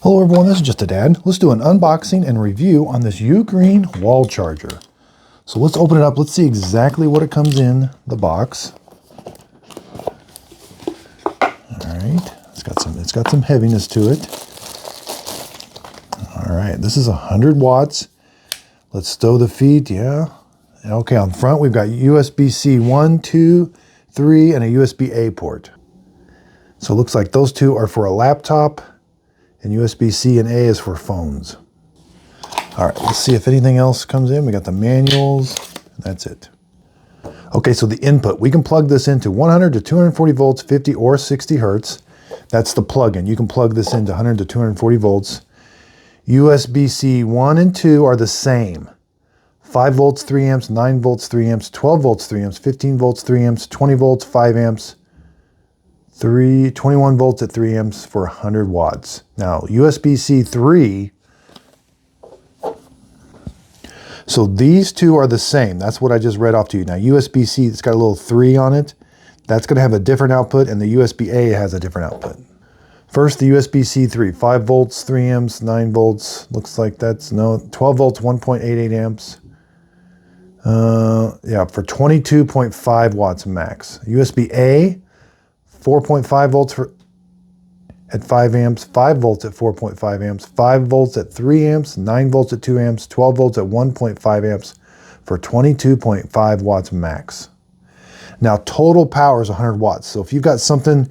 Hello everyone, this is Just a Dad. Let's do an unboxing and review on this UGEEN wall charger. So let's open it up. Let's see exactly what it comes in the box. All right, it's got some heaviness to it. All right, this is 100 watts. Let's stow the feet, yeah. Okay, on the front we've got USB-C 1, 2, 3, and a USB-A port. So it looks like those two are for a laptop, and USB-C and A is for phones. All right, let's see if anything else comes in. We got the manuals, and that's it. Okay, so the input, we can plug this into 100 to 240 volts, 50 or 60 hertz. That's the plug-in. You can plug this into 100 to 240 volts. USB-C 1 and 2 are the same. 5 volts, 3 amps, 9 volts, 3 amps, 12 volts, 3 amps, 15 volts, 3 amps, 20 volts, 5 amps, 21 volts at 3 amps for 100 watts. Now, USB-C 3, so these two are the same. That's what I just read off to you. Now, USB-C, it's got a little 3 on it. That's going to have a different output, and the USB-A has a different output. First, the USB-C 3, 5 volts, 3 amps, 9 volts. Looks like that's, no, 12 volts, 1.88 amps. Yeah, for 22.5 watts max. USB-A, 4.5 volts at 5 amps, 5 volts at 4.5 amps, 5 volts at 3 amps, 9 volts at 2 amps, 12 volts at 1.5 amps for 22.5 watts max. Now, total power is 100 watts. So if you've got something,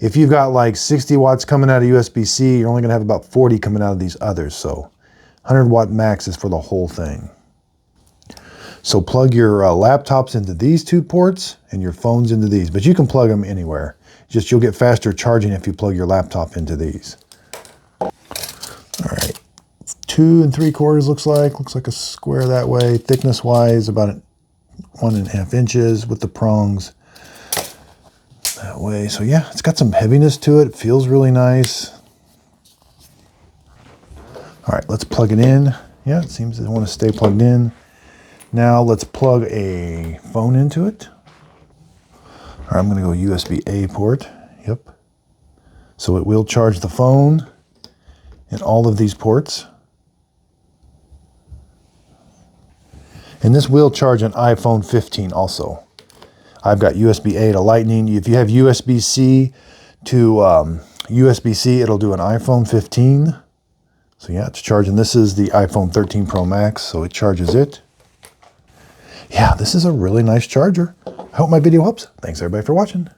if you've got like 60 watts coming out of USB-C, you're only going to have about 40 coming out of these others. So 100 watt max is for the whole thing. So plug your laptops into these two ports and your phones into these, but you can plug them anywhere. Just you'll get faster charging if you plug your laptop into these. All right, 2 3/4 looks like a square that way. Thickness wise, about 1.5 inches with the prongs that way. So yeah, it's got some heaviness to it. It feels really nice. All right, let's plug it in. Yeah, it seems to want to stay plugged in. Now let's plug a phone into it. All right, I'm going to go USB-A port. Yep. So it will charge the phone in all of these ports. And this will charge an iPhone 15 also. I've got USB-A to Lightning. If you have USB-C to USB-C, it'll do an iPhone 15. So yeah, it's charging. This is the iPhone 13 Pro Max, so it charges it. Yeah, this is a really nice charger. I hope my video helps. Thanks everybody for watching.